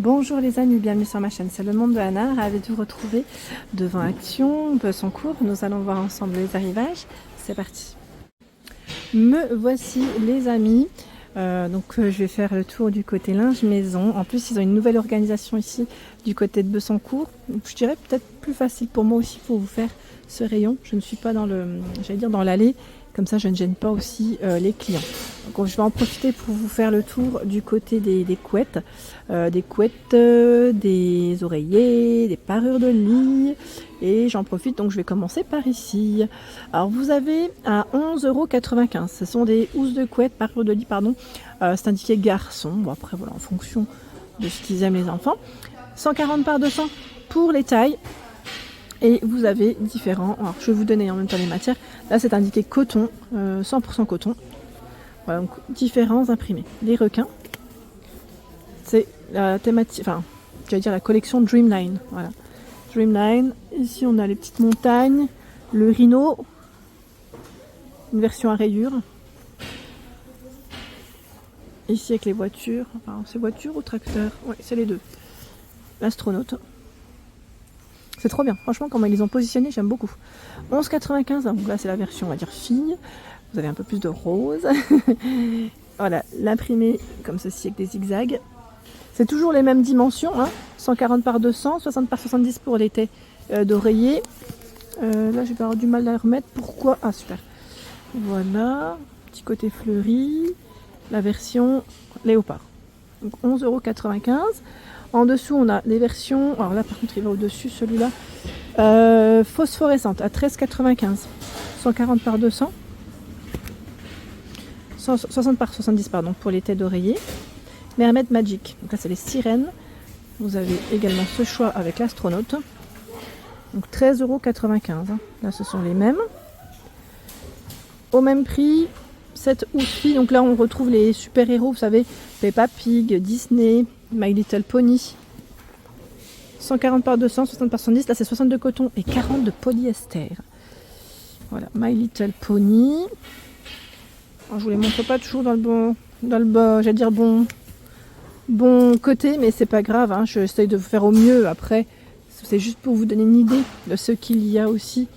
Bonjour les amis, bienvenue sur ma chaîne, c'est le monde de Anna, ravi de vous retrouver devant Action, Bessancourt. Nous allons voir ensemble les arrivages, c'est parti. Me voici les amis, je vais faire le tour du côté linge maison. En plus ils ont une nouvelle organisation ici du côté de Bessancourt, donc je dirais peut-être plus facile pour moi aussi pour vous faire ce rayon. Je ne suis pas dans dans l'allée, comme ça je ne gêne pas aussi les clients. Donc je vais en profiter pour vous faire le tour du côté des couettes, des oreillers, des parures de lit, et j'en profite, donc je vais commencer par ici. Alors vous avez à 11,95 €, ce sont des housses de couette, parures de lit pardon, c'est indiqué garçon, bon après voilà en fonction de ce qu'ils aiment les enfants. 140 par 200 pour les tailles. Et vous avez différents, alors je vais vous donner en même temps les matières, là c'est indiqué coton, 100% coton, voilà donc différents imprimés. Les requins, c'est la thématique, enfin j'allais dire la collection Dreamline, voilà. Dreamline, ici on a les petites montagnes, le rhino, une version à rayures, ici avec les voitures, enfin c'est voiture ou tracteur, ouais c'est les deux, l'astronaute. C'est trop bien, franchement comment ils les ont positionnés, j'aime beaucoup. 11,95 €, donc là c'est la version on va dire fille, vous avez un peu plus de rose. Voilà, l'imprimé comme ceci avec des zigzags. C'est toujours les mêmes dimensions, hein. 140 par 200, 60 par 70 pour les têtes d'oreiller. Là je vais avoir du mal à remettre, pourquoi? Ah super. Voilà, petit côté fleuri, la version léopard. Donc 11,95 €. En dessous, on a les versions, alors là par contre il va au-dessus celui-là, phosphorescente à 13,95 €, 140 par 200, 60 par 70 pardon, pour les têtes d'oreiller. Mermaid Magic, donc là c'est les sirènes. Vous avez également ce choix avec l'astronaute, donc 13,95 €, là ce sont les mêmes. Au même prix, cette housse, donc là on retrouve les super-héros, vous savez, Peppa Pig, Disney, My Little Pony. 140 par 200, 60 par 70, là c'est 60 de coton et 40 de polyester. Voilà, My Little Pony. Alors, je vous les montre pas toujours dans le bas, j'allais dire bon côté, mais c'est pas grave, hein, j'essaye de vous faire au mieux. Après, c'est juste pour vous donner une idée de ce qu'il y a aussi.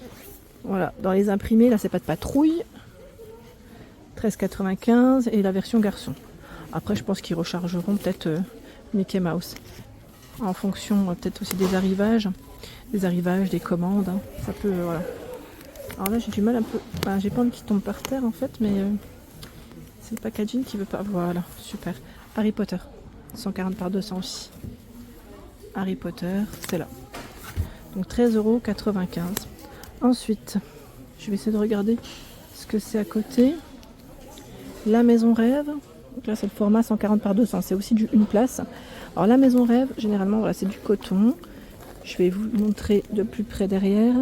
Voilà, dans les imprimés, là c'est pas de patrouille. 13,95 € et la version garçon. Après, je pense qu'ils rechargeront peut-être Mickey Mouse. En fonction peut-être aussi des arrivages, des commandes. Hein. Ça peut, voilà. Alors là, j'ai du mal un peu. Enfin, j'ai pas envie qu'il tombe par terre en fait, mais c'est le packaging qui veut pas. Voilà, super. Harry Potter, 140 par 200 aussi. Harry Potter, c'est là. Donc 13,95 €. Ensuite, je vais essayer de regarder ce que c'est à côté. La maison rêve. Donc là c'est le format 140 par 200, c'est aussi une place. Alors la maison rêve, généralement voilà, c'est du coton. Je vais vous montrer de plus près derrière.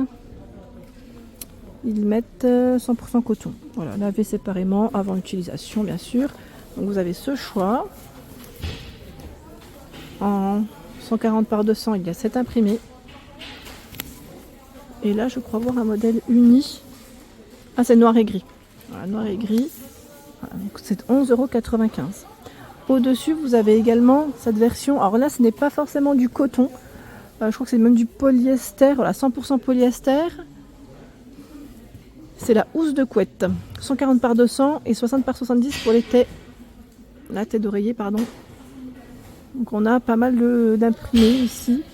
Ils mettent 100% coton. Voilà, laver séparément avant l'utilisation bien sûr. Donc vous avez ce choix. En 140 par 200, il y a cet imprimé. Et là je crois voir un modèle uni. Ah c'est noir et gris. Voilà, noir et gris. Voilà, donc c'est 11,95 €. Au-dessus, vous avez également cette version. Alors là, ce n'est pas forcément du coton. Je crois que c'est même du polyester. Voilà, 100% polyester. C'est la housse de couette. 140 par 200 et 60 par 70 pour les têtes. La tête d'oreiller, pardon. Donc on a pas mal d'imprimés ici.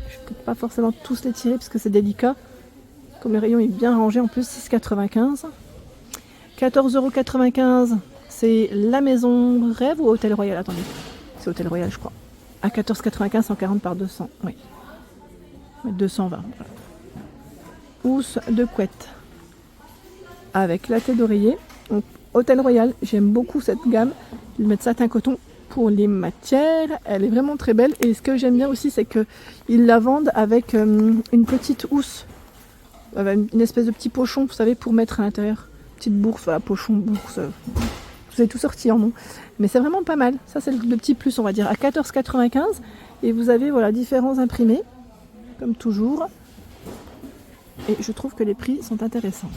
Je ne peux pas forcément tous les tirer parce que c'est délicat. Comme le rayon est bien rangé en plus, 6,95 €. 14,95 €, c'est la maison rêve ou Hôtel Royal? Attendez, c'est Hôtel Royal je crois. À 14,95 €, 140 par 200, oui. 220, voilà. Housse de couette avec la tête d'oreiller. Donc Hôtel Royal, j'aime beaucoup cette gamme. Ils mettent satin coton pour les matières. Elle est vraiment très belle. Et ce que j'aime bien aussi, c'est qu'ils la vendent avec une petite housse. Une espèce de petit pochon, vous savez, pour mettre à l'intérieur. Petite bourse, voilà, pochon, bourse, vous avez tout sorti en nom, mais c'est vraiment pas mal. Ça c'est le petit plus on va dire, à 14,95 € et vous avez voilà différents imprimés comme toujours et je trouve que les prix sont intéressants.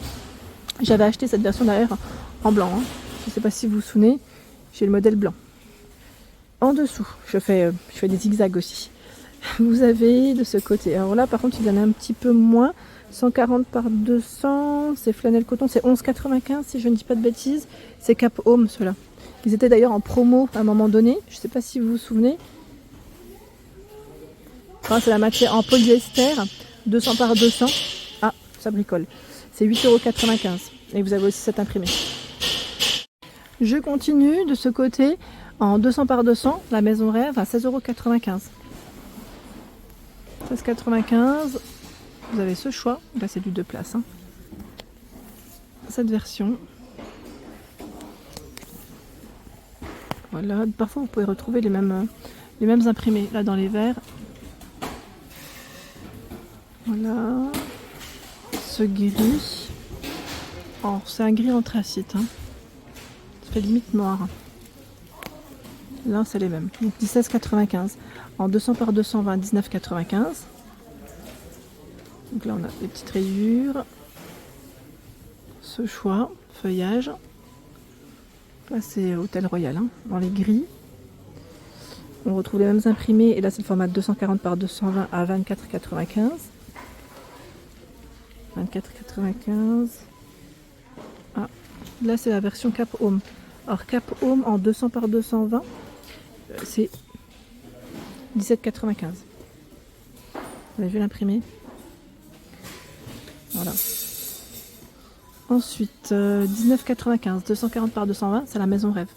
J'avais acheté cette version derrière en blanc, hein. Je sais pas si vous vous souvenez, j'ai le modèle blanc. En dessous, je fais des zigzags aussi. Vous avez de ce côté. Alors là, par contre, il y en a un petit peu moins. 140 par 200, c'est flanelle coton, c'est 11,95 si je ne dis pas de bêtises. C'est Cap Home, ceux-là. Ils étaient d'ailleurs en promo à un moment donné. Je ne sais pas si vous vous souvenez. Enfin, c'est la matière en polyester, 200 par 200. Ah, ça bricole. C'est 8,95 €. Et vous avez aussi cet imprimé. Je continue de ce côté en 200 par 200, la maison rêve à 16,95 €. 16,95 €. Vous avez ce choix. Là, c'est du 2 places. Hein. Cette version. Voilà. Parfois, vous pouvez retrouver les mêmes imprimés. Là, dans les verres. Voilà. Ce gris. Oh, c'est un gris anthracite. Hein. Ça fait limite noir. Là, c'est les mêmes. Donc 16,95 €. En 200 par 220, 19,95 €. Donc là, on a des petites rayures. Ce choix, feuillage. Là, c'est Hôtel Royal, hein, dans les gris. On retrouve les mêmes imprimés. Et là, c'est le format 240 par 220 à 24,95 €. 24,95 €. Ah, là, c'est la version Cap Home. Alors, Cap Home en 200 par 220, c'est 17,95 €. Vous avez vu l'imprimé? Voilà. Ensuite, 19,95 €, 240 par 220, c'est la maison rêve.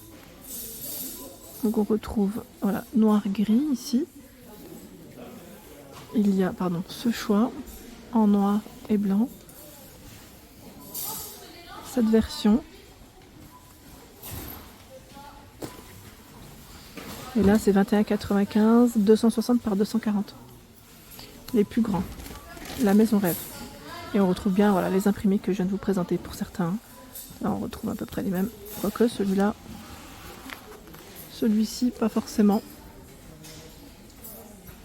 Donc on retrouve voilà, noir-gris ici. Il y a ce choix en noir et blanc. Cette version. Et là, c'est 21,95 €, 260 par 240. Les plus grands. La maison rêve. Et on retrouve bien voilà, les imprimés que je viens de vous présenter pour certains. Là, on retrouve à peu près les mêmes. Quoique celui-là, celui-ci, pas forcément.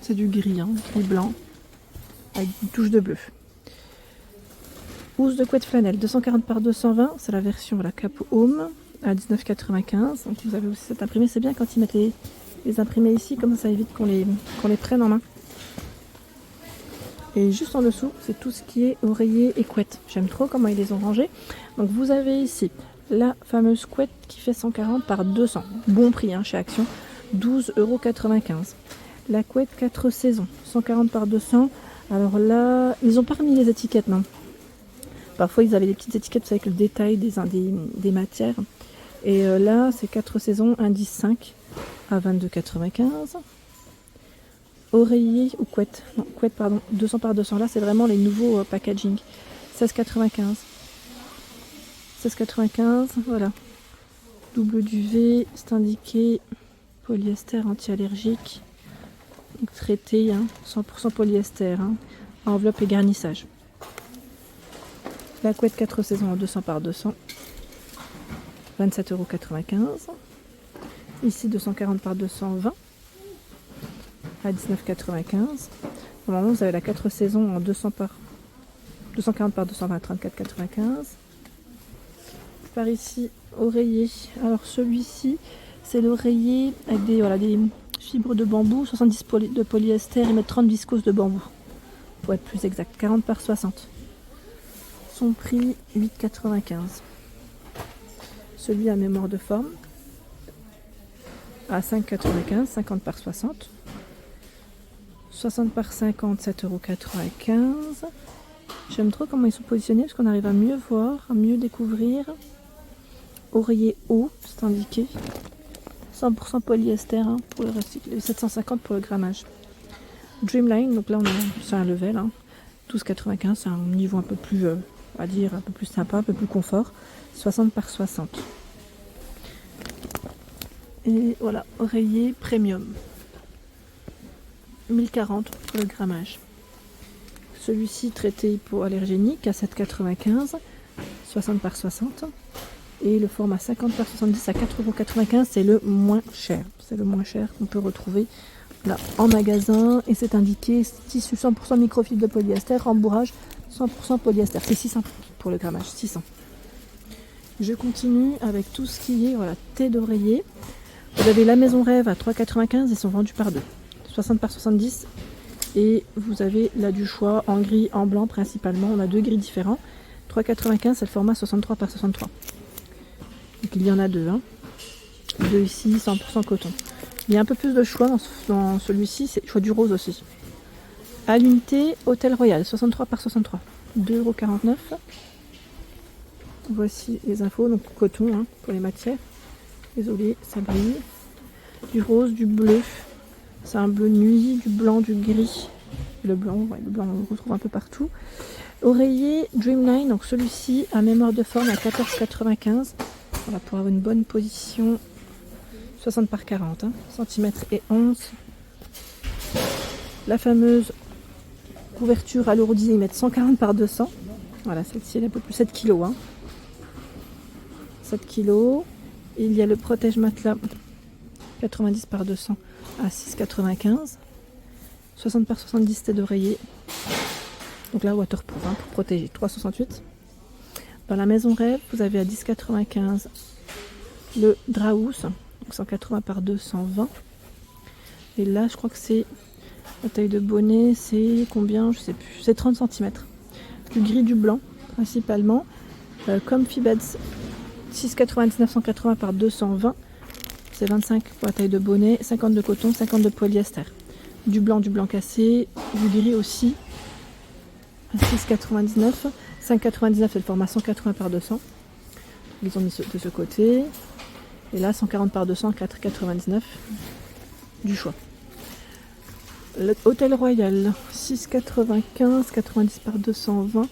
C'est du gris, hein, gris blanc, avec une touche de bleu. Housse de couette flanelle, 240 par 220, c'est la version la Cap Home à 19,95 €. Donc vous avez aussi cet imprimé. C'est bien quand ils mettent les imprimés ici, comme ça évite qu'on les prenne en main. Et juste en dessous, c'est tout ce qui est oreiller et couette. J'aime trop comment ils les ont rangés. Donc vous avez ici la fameuse couette qui fait 140 par 200. Bon prix hein, chez Action, 12,95 €. La couette 4 saisons, 140 par 200. Alors là, ils n'ont pas remis les étiquettes, non. Parfois, ils avaient des petites étiquettes avec le détail des matières. Et là, c'est 4 saisons, indice 5 à 22,95 €. Oreiller ou couette, non, couette pardon, 200 par 200, là c'est vraiment les nouveaux packaging, 16,95 €. 16,95 €, voilà. Double duvet, c'est indiqué polyester anti-allergique, traité, hein, 100% polyester, hein, enveloppe et garnissage. La couette 4 saisons en 200 par 200, 27,95 €. Ici 240 par 220. À 19,95 €. Normalement, vous avez la 4 saisons en 240 par 220 à 34,95 €. Par ici, oreiller. Alors celui-ci, c'est l'oreiller avec des fibres de bambou, 70 de polyester et 30 viscose de bambou. Pour être plus exact, 40 par 60. Son prix, 8,95 €. Celui à mémoire de forme, à 5,95 €, 50 par 60. 60 par 50, 7,95 €. J'aime trop comment ils sont positionnés parce qu'on arrive à mieux voir, à mieux découvrir. Oreiller haut, c'est indiqué. 100% polyester hein, pour le recycler, 750 pour le grammage. Dreamline, donc là c'est un level, hein, 12,95 €, c'est un niveau un peu plus, on va dire, un peu plus sympa, un peu plus confort. 60 par 60. Et voilà, oreiller premium. 1040 pour le grammage. Celui-ci traité hypoallergénique à 7,95 €, 60 par 60. Et le format 50 par 70 à 4,95 €, c'est le moins cher. C'est le moins cher qu'on peut retrouver là en magasin. Et c'est indiqué tissu 100% microfibre de polyester, rembourrage 100% polyester. C'est 600 pour le grammage, 600. Je continue avec tout ce qui est thé d'oreiller. Vous avez la maison rêve à 3,95, ils sont vendus par deux. 60 par 70. Et vous avez là du choix en gris, en blanc principalement. On a deux gris différents. 3,95, c'est le format 63 par 63. Donc il y en a deux. Hein. Deux ici, 100% coton. Il y a un peu plus de choix dans celui-ci, c'est le choix du rose aussi. À l'unité, Hôtel Royal, 63 par 63. 2,49 €. Voici les infos, donc coton hein, pour les matières. Désolé, ça brille. Du rose, du bleu. C'est un bleu nuit, du blanc, du gris. Le blanc, on le retrouve un peu partout. Oreiller Dreamline, donc celui-ci à mémoire de forme à 14,95 €. Voilà, pour avoir une bonne position. 60 par 40 hein, cm et 11. La fameuse couverture alourdie, ils mettent 140 par 200. Voilà, celle-ci elle est un peu plus 7 kg. Hein. 7 kg. Il y a le protège matelas 90 par 200 à 6,95. 60 par 70 tête d'oreiller. Donc là, waterproof hein, pour protéger. 3,68. Dans la maison rêve, vous avez à 10,95 le Draus. Donc 180 par 220. Et là, je crois que c'est la taille de bonnet, c'est combien? Je sais plus. C'est 30 cm. Du gris, du blanc, principalement. Comfy Beds 6,99, 180 par 220. C'est 25 pour la taille de bonnet, 50 de coton, 50 de polyester. Du blanc cassé, du gris aussi. 6,99. 5,99 c'est le format 180 par 200. Ils ont mis de ce côté. Et là, 140 par 200, 4,99 du choix. Le Hôtel Royal, 6,95, 90 par 220.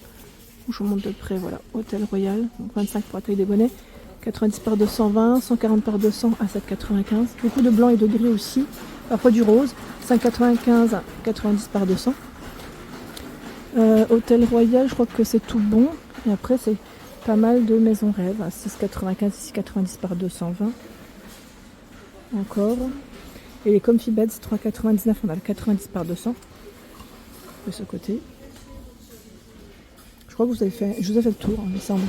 Je vous montre de près, voilà. Hôtel Royal, donc 25 pour la taille des bonnets. 90 par 220, 140 par 200 à 7,95. Beaucoup de blanc et de gris aussi. Parfois du rose. 5,95, 90 par 200. Hôtel Royal, je crois que c'est tout bon. Et après, c'est pas mal de maisons rêves. 6,95, 6,90 par 220. Encore. Et les Comfy Beds, 3,99. On a le 90 par 200. De ce côté. Je crois que je vous ai fait le tour, il me semble.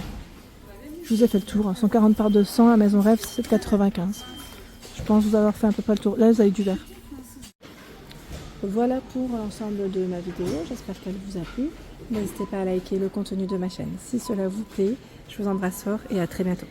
Je vous ai fait le tour. 140 par 200, la maison rêve, 7,95. Je pense vous avoir fait un peu pas le tour. Là, vous avez du vert. Voilà pour l'ensemble de ma vidéo. J'espère qu'elle vous a plu. N'hésitez pas à liker le contenu de ma chaîne si cela vous plaît. Je vous embrasse fort et à très bientôt.